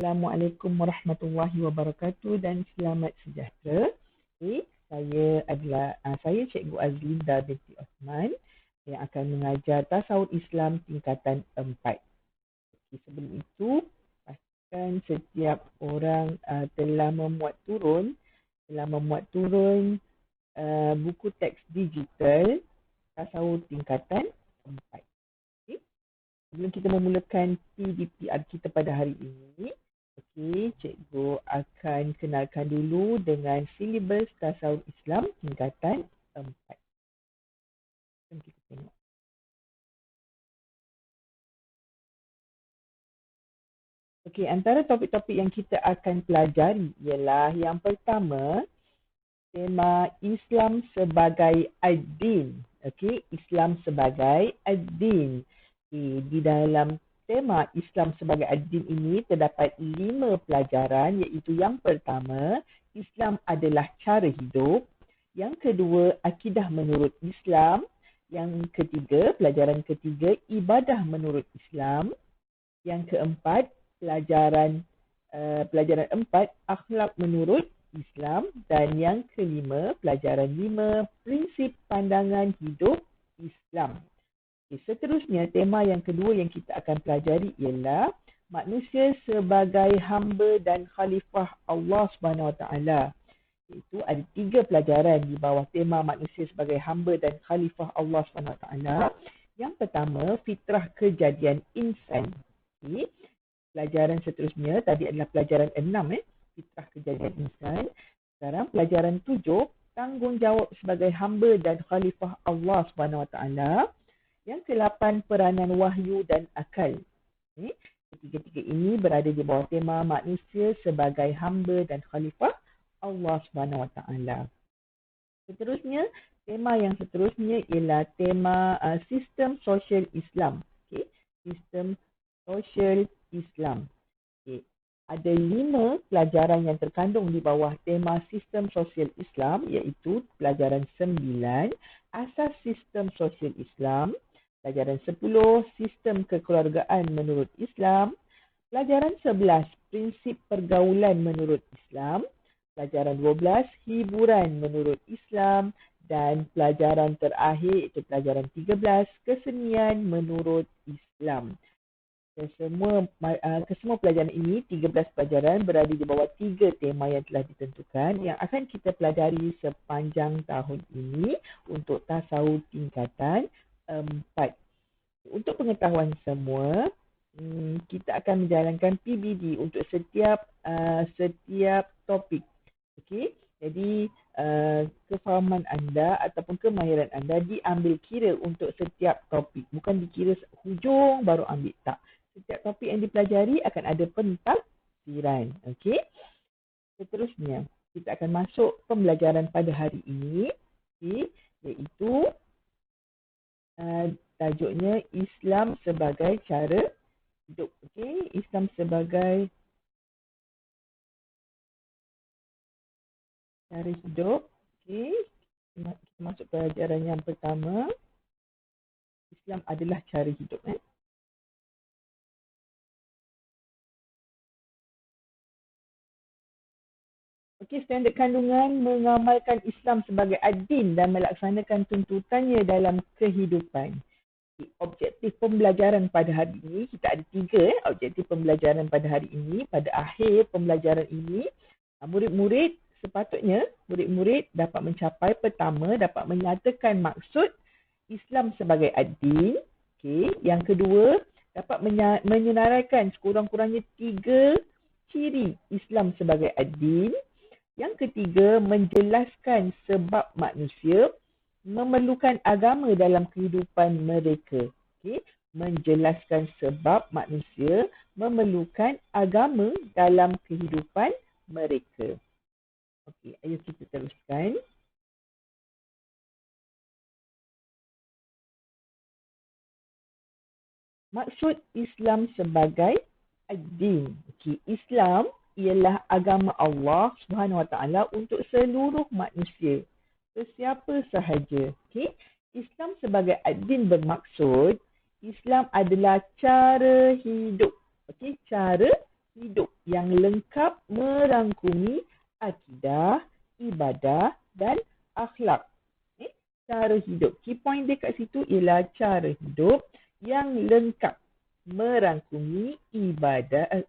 Assalamualaikum warahmatullahi wabarakatuh dan selamat sejahtera. Saya Cikgu Azlinda binti Osman yang akan mengajar Tasawuf Islam tingkatan 4. Sebelum itu, pastikan setiap orang telah memuat turun buku teks digital Tasawuf tingkatan 4. Sebelum kita memulakan PDPR kita pada hari ini, cikgu akan kenalkan dulu dengan silibus Tasawuf Islam tingkatan 4. Jom kita tengok. Antara topik-topik yang kita akan pelajari ialah yang pertama, tema Islam sebagai ad-din. Islam sebagai ad-din. Di dalam tema Islam sebagai ad-din ini terdapat 5 pelajaran, iaitu yang pertama, Islam adalah cara hidup. Yang kedua, akidah menurut Islam. Yang ketiga, pelajaran ketiga, ibadah menurut Islam. Yang keempat, pelajaran 4, akhlak menurut Islam. Dan yang kelima, pelajaran 5, prinsip pandangan hidup Islam. Seterusnya, tema yang kedua yang kita akan pelajari ialah manusia sebagai hamba dan khalifah Allah SWT. Iaitu ada 3 pelajaran di bawah tema manusia sebagai hamba dan khalifah Allah SWT. Yang pertama, fitrah kejadian insan. Pelajaran seterusnya tadi adalah pelajaran 6, fitrah kejadian insan. Sekarang pelajaran 7, tanggungjawab sebagai hamba dan khalifah Allah SWT. Yang ke-8, peranan wahyu dan akal. Ketiga-tiga ini berada di bawah tema manusia sebagai hamba dan khalifah Allah SWT. Seterusnya, tema yang seterusnya ialah tema sistem sosial Islam. Sistem sosial Islam. Ada 5 pelajaran yang terkandung di bawah tema sistem sosial Islam, iaitu pelajaran 9, asas sistem sosial Islam. Pelajaran 10, sistem kekeluargaan menurut Islam. Pelajaran 11, prinsip pergaulan menurut Islam. Pelajaran 12, hiburan menurut Islam. Dan pelajaran terakhir, iaitu pelajaran 13, kesenian menurut Islam. Kesemua pelajaran ini, 13 pelajaran berada di bawah 3 tema yang telah ditentukan yang akan kita pelajari sepanjang tahun ini untuk tasawuf tingkatan 4. Untuk pengetahuan semua, kita akan menjalankan PBD untuk setiap topik. Jadi kefahaman anda ataupun kemahiran anda diambil kira untuk setiap topik. Bukan dikira hujung baru ambil, tak. Setiap topik yang dipelajari akan ada pentafsiran. Seterusnya, kita akan masuk pembelajaran pada hari ini, iaitu tajuknya Islam sebagai cara hidup. Islam sebagai cara hidup. Kita masuk pelajaran yang pertama. Islam adalah cara hidup. Standard kandungan mengamalkan Islam sebagai ad-din dan melaksanakan tuntutannya dalam kehidupan. Objektif pembelajaran pada hari ini, kita ada 3 objektif pembelajaran pada hari ini. Pada akhir pembelajaran ini, murid-murid dapat mencapai, pertama, dapat menyatakan maksud Islam sebagai ad-din. Yang kedua, dapat menyenaraikan sekurang-kurangnya 3 ciri Islam sebagai ad-din. Yang ketiga, menjelaskan sebab manusia memerlukan agama dalam kehidupan mereka. Menjelaskan sebab manusia memerlukan agama dalam kehidupan mereka. Ayo kita teruskan. Maksud Islam sebagai ad-din. Islam ialah agama Allah SWT untuk seluruh manusia, sesiapa sahaja. Islam sebagai ad-din bermaksud Islam adalah cara hidup. Cara hidup yang lengkap merangkumi akidah, ibadah dan akhlak. Cara hidup. Key point dia kat situ ialah cara hidup yang lengkap merangkumi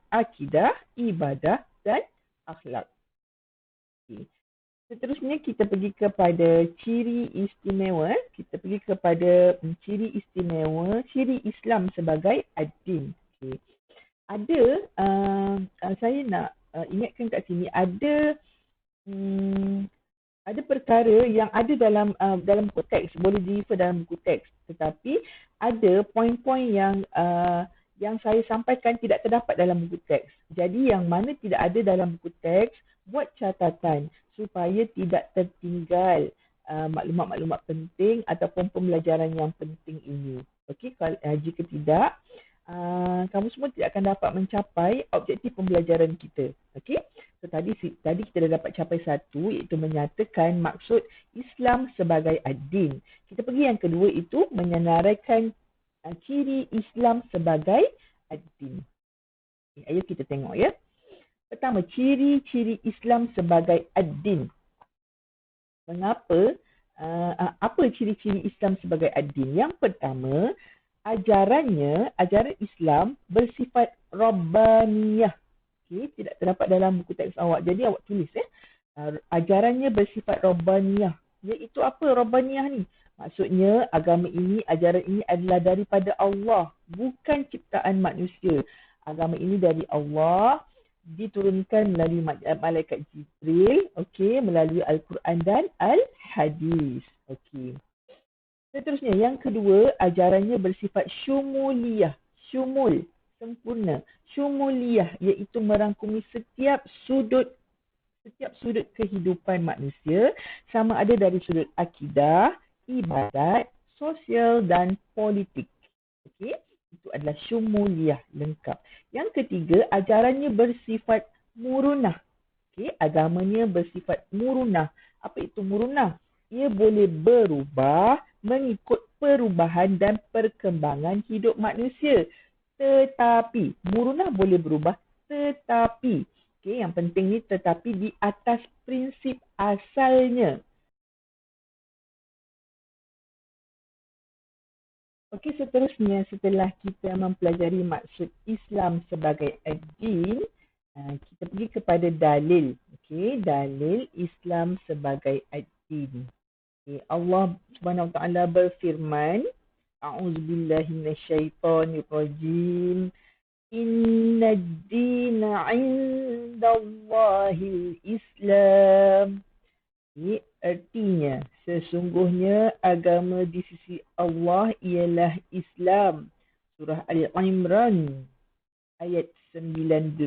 akidah, ibadah dan akhlak. Okay. Seterusnya kita pergi kepada ciri istimewa. Kita pergi kepada ciri istimewa, ciri Islam sebagai ad-din. Okay. Saya nak ingatkan kat sini ada perkara yang ada dalam buku teks, boleh di-refer dalam buku teks, tetapi ada poin-poin yang saya sampaikan tidak terdapat dalam buku teks. Jadi yang mana tidak ada dalam buku teks, buat catatan supaya tidak tertinggal maklumat-maklumat penting ataupun pembelajaran yang penting ini. Okey, jika tidak, kamu semua tidak akan dapat mencapai objektif pembelajaran kita. Okey? So, tadi kita dah dapat capai satu, iaitu menyatakan maksud Islam sebagai ad-din. Kita pergi yang kedua, itu menyenaraikan ciri Islam sebagai ad-din. Okay, ayo kita tengok ya. Pertama, ciri-ciri Islam sebagai ad-din. Mengapa? Apa ciri-ciri Islam sebagai ad-din? Yang pertama, ajaran Islam bersifat Rabbaniyah. Okay, tidak terdapat dalam buku teks awak. Jadi awak tulis ajarannya bersifat Rabbaniyah. Iaitu apa Rabbaniyah ni? Maksudnya ajaran ini adalah daripada Allah, bukan ciptaan manusia. Agama ini dari Allah, diturunkan melalui malaikat Jibril, okey, melalui Al-Quran dan Al-Hadis. Okey. Seterusnya, yang kedua, ajarannya bersifat syumuliyah. Syumul, sempurna. Syumuliyah, iaitu merangkumi setiap sudut kehidupan manusia, sama ada dari sudut akidah, ibadat, sosial dan politik. Okey, itu adalah syumuliyah, lengkap. Yang ketiga, ajarannya bersifat murunah. Okey, agamanya bersifat murunah. Apa itu murunah? Ia boleh berubah mengikut perubahan dan perkembangan hidup manusia. Tetapi, murunah boleh berubah, tetapi, okay, yang penting ni tetapi di atas prinsip asalnya. Okey, seterusnya setelah kita mempelajari maksud Islam sebagai ad-din, kita pergi kepada dalil. Okey, dalil Islam sebagai ad-din. Okay, Allah Subhanahu Wa Taala berfirman, A'udzubillahi minasyaitonirrajim. Inna ad-dina 'indallahil Islam. Ini artinya, sesungguhnya agama di sisi Allah ialah Islam. Surah Al-Imran ayat 19.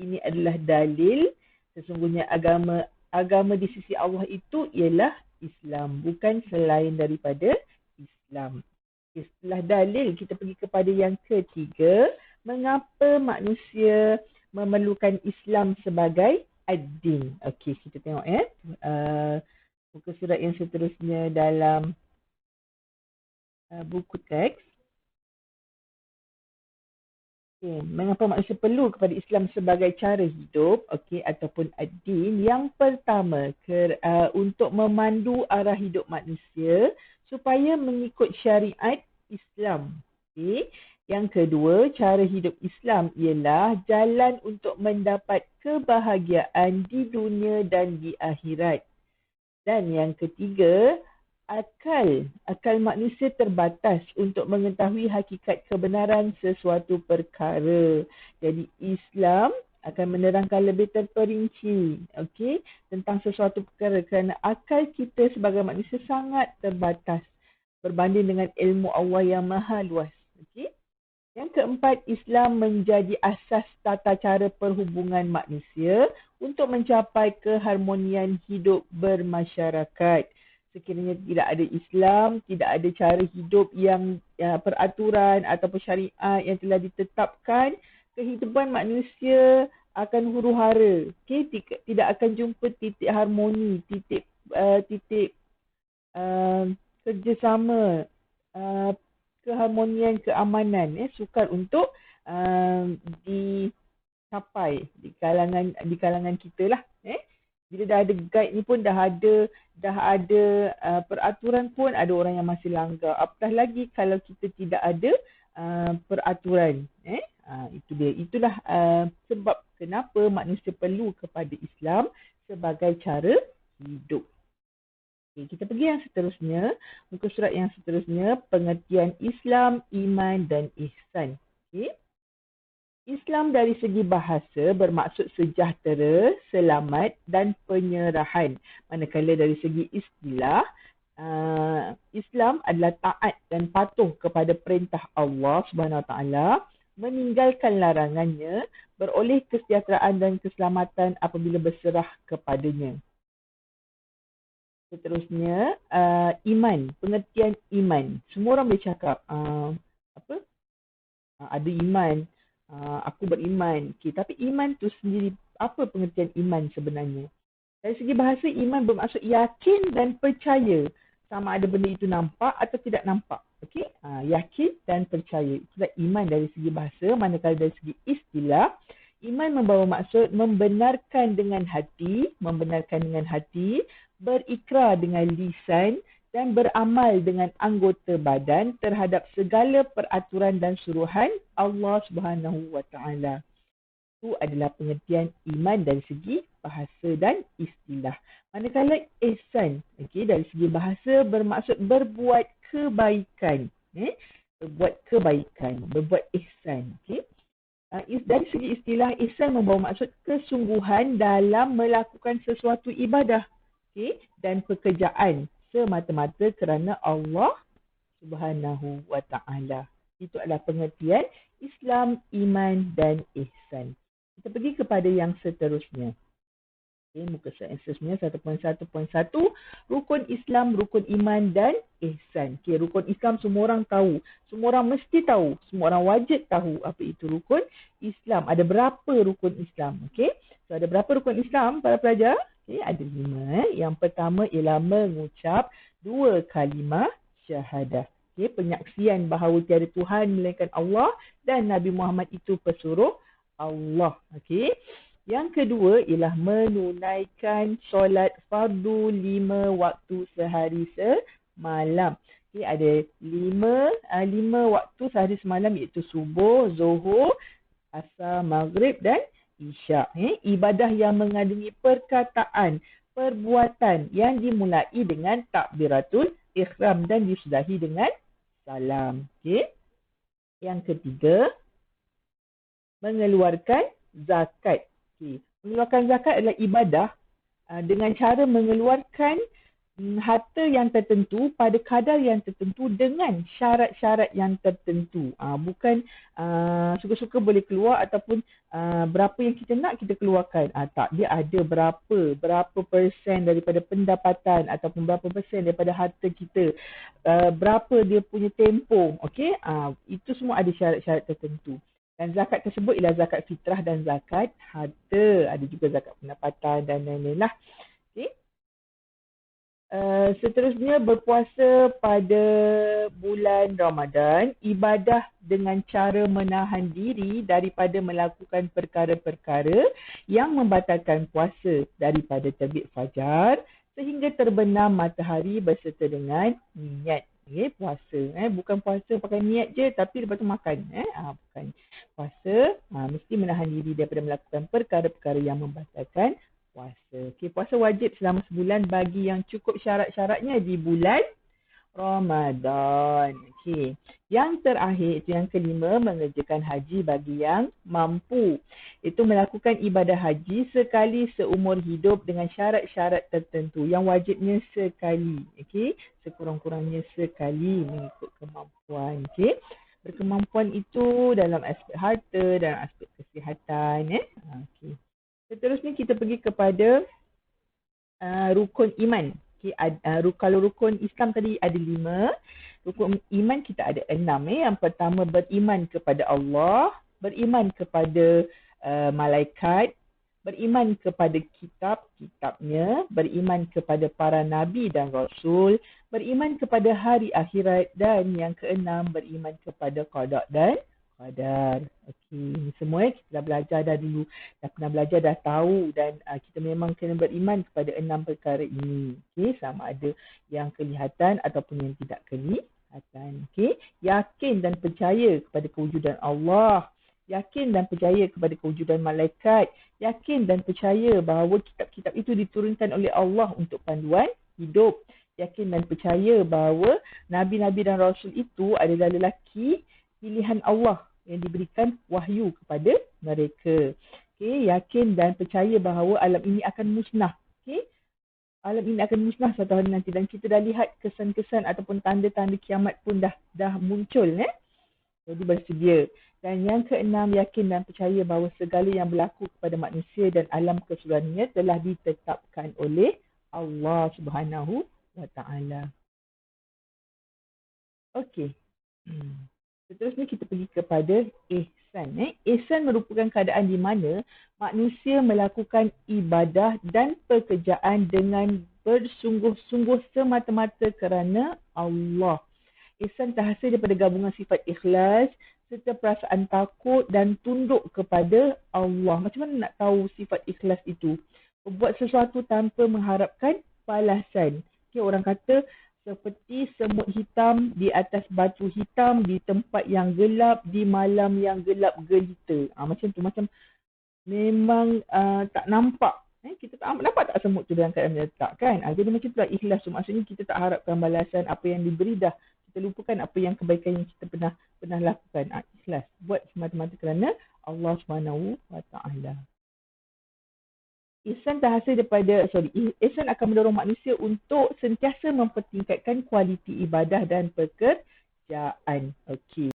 Ini adalah dalil sesungguhnya agama di sisi Allah itu ialah Islam, bukan selain daripada Islam. Setelah dalil, kita pergi kepada yang ketiga, mengapa manusia memerlukan Islam sebagai ad-din. Okey, kita tengok muka surat yang seterusnya dalam buku teks. Okay. Mengapa manusia perlu kepada Islam sebagai cara hidup, okey, ataupun ad-din? Yang pertama, untuk memandu arah hidup manusia supaya mengikut syariat Islam. Okay. Yang kedua, cara hidup Islam ialah jalan untuk mendapat kebahagiaan di dunia dan di akhirat. Dan yang ketiga, akal manusia terbatas untuk mengetahui hakikat kebenaran sesuatu perkara. Jadi Islam akan menerangkan lebih terperinci, okey, tentang sesuatu perkara kerana akal kita sebagai manusia sangat terbatas berbanding dengan ilmu Allah yang maha luas. Okey. Yang keempat, Islam menjadi asas tata cara perhubungan manusia untuk mencapai keharmonian hidup bermasyarakat. Sekiranya tidak ada Islam, tidak ada cara hidup yang peraturan ataupun syariat yang telah ditetapkan, kehidupan manusia akan huru-hara. Okay? Tidak akan jumpa titik harmoni, titik kerjasama, keharmonian, keamanan. Sukar untuk capai di kalangan kita lah. Bila dah ada guide ni pun dah ada peraturan pun ada orang yang masih langgar. Apatah lagi kalau kita tidak ada peraturan. Itu dia. Itulah sebab kenapa manusia perlu kepada Islam sebagai cara hidup. Okay, kita pergi yang seterusnya. Muka surat yang seterusnya. Pengertian Islam, iman dan ihsan. Okay. Islam dari segi bahasa bermaksud sejahtera, selamat dan penyerahan. Manakala dari segi istilah, Islam adalah taat dan patuh kepada perintah Allah SWT, meninggalkan larangannya, beroleh kesejahteraan dan keselamatan apabila berserah kepadanya. Seterusnya, iman, pengertian iman. Semua orang boleh cakap, ada iman, aku beriman. Okay, tapi iman tu sendiri, apa pengertian iman sebenarnya? Dari segi bahasa, iman bermaksud yakin dan percaya. Sama ada benda itu nampak atau tidak nampak. Okay? Yakin dan percaya. Itulah iman dari segi bahasa. Manakala dari segi istilah, iman membawa maksud membenarkan dengan hati, berikrar dengan lisan dan beramal dengan anggota badan terhadap segala peraturan dan suruhan Allah Subhanahu wa taala. Itu adalah pengertian iman dari segi bahasa dan istilah. Manakala ihsan, dari segi bahasa bermaksud berbuat kebaikan. Berbuat ihsan. Dari segi istilah, ihsan membawa maksud kesungguhan dalam melakukan sesuatu ibadah dan pekerjaan semata-mata kerana Allah Subhanahu wa taala. Itu adalah pengertian Islam, iman dan ihsan. Kita pergi kepada yang seterusnya. Muka surat yang seterusnya 1.1.1, rukun Islam, rukun iman dan ihsan. Rukun Islam semua orang tahu. Semua orang mesti tahu. Semua orang wajib tahu apa itu rukun Islam. Ada berapa rukun Islam? So ada berapa rukun Islam para pelajar? Ada 5. Yang pertama ialah mengucap 2 kalimah syahadah. Penyaksian bahawa tiada Tuhan melainkan Allah dan Nabi Muhammad itu pesuruh Allah. Yang kedua ialah menunaikan solat fardu 5 waktu sehari semalam. Ada 5 waktu sehari semalam iaitu subuh, zuhur, asar, maghrib dan isyak. Ibadah yang mengandungi perkataan, perbuatan yang dimulai dengan takbiratul ikhram dan disudahi dengan salam. Yang ketiga, mengeluarkan zakat. Mengeluarkan zakat adalah ibadah dengan cara mengeluarkan harta yang tertentu pada kadar yang tertentu dengan syarat-syarat yang tertentu. Bukan suka-suka boleh keluar ataupun berapa yang kita nak kita keluarkan. Tak, dia ada berapa persen daripada pendapatan ataupun berapa persen daripada harta kita. Berapa dia punya tempoh. Itu semua ada syarat-syarat tertentu. Dan zakat tersebut ialah zakat fitrah dan zakat harta. Ada juga zakat pendapatan dan lain-lain lah. Seterusnya berpuasa pada bulan Ramadan, ibadah dengan cara menahan diri daripada melakukan perkara-perkara yang membatalkan puasa daripada terbit fajar sehingga terbenam matahari beserta dengan niat. Puasa. Bukan puasa pakai niat je tapi lepas tu makan. Bukan. Puasa mesti menahan diri daripada melakukan perkara-perkara yang membatalkan puasa. Puasa wajib selama sebulan bagi yang cukup syarat-syaratnya di bulan Ramadan. Yang terakhir, itu yang kelima, mengerjakan haji bagi yang mampu. Itu melakukan ibadah haji sekali seumur hidup dengan syarat-syarat tertentu. Yang wajibnya sekali. Sekurang-kurangnya sekali mengikut kemampuan. Berkemampuan itu dalam aspek harta dan aspek kesihatan. Seterusnya kita pergi kepada rukun iman. Kalau rukun Islam tadi ada 5, rukun iman kita ada 6. Yang pertama beriman kepada Allah, beriman kepada malaikat, beriman kepada kitab-kitabnya, beriman kepada para nabi dan rasul, beriman kepada hari akhirat, dan yang keenam beriman kepada qada dan Qadar. Okey, semua kita dah belajar dah dulu. Dah pernah belajar, dah tahu dan kita memang kena beriman kepada 6 perkara ini. Okey, sama ada yang kelihatan ataupun yang tidak kelihatan. Okey, yakin dan percaya kepada kewujudan Allah. Yakin dan percaya kepada kewujudan malaikat. Yakin dan percaya bahawa kitab-kitab itu diturunkan oleh Allah untuk panduan hidup. Yakin dan percaya bahawa Nabi-Nabi dan Rasul itu adalah lelaki pilihan Allah yang diberikan wahyu kepada mereka. Okay, yakin dan percaya bahawa alam ini akan musnah. Okay, alam ini akan musnah suatu hari nanti dan kita dah lihat kesan-kesan ataupun tanda-tanda kiamat pun dah muncul. Jadi bersedia. Dan yang keenam, yakin dan percaya bahawa segala yang berlaku kepada manusia dan alam keseluruhannya telah ditetapkan oleh Allah Subhanahu wa Ta'ala. Okey. Seterusnya kita pergi kepada ihsan. Ihsan merupakan keadaan di mana manusia melakukan ibadah dan pekerjaan dengan bersungguh-sungguh semata-mata kerana Allah. Ihsan terhasil daripada gabungan sifat ikhlas serta perasaan takut dan tunduk kepada Allah. Macam mana nak tahu sifat ikhlas itu? Buat sesuatu tanpa mengharapkan balasan. Okay, orang kata seperti semut hitam di atas batu hitam di tempat yang gelap di malam yang gelap gelita. Macam tu, macam memang tak nampak. Kita tak nampak tak semut tu dalam keadaan letak kan. Jadi macam tu lah ikhlas tu. Maksudnya kita tak harapkan balasan apa yang diberi dah. Kita lupakan apa yang kebaikan yang kita pernah lakukan. Ikhlas. Buat semata-mata kerana Allah Subhanahu wa Ta'ala. Ihsan ihsan akan mendorong manusia untuk sentiasa mempertingkatkan kualiti ibadah dan pekerjaan. Okey.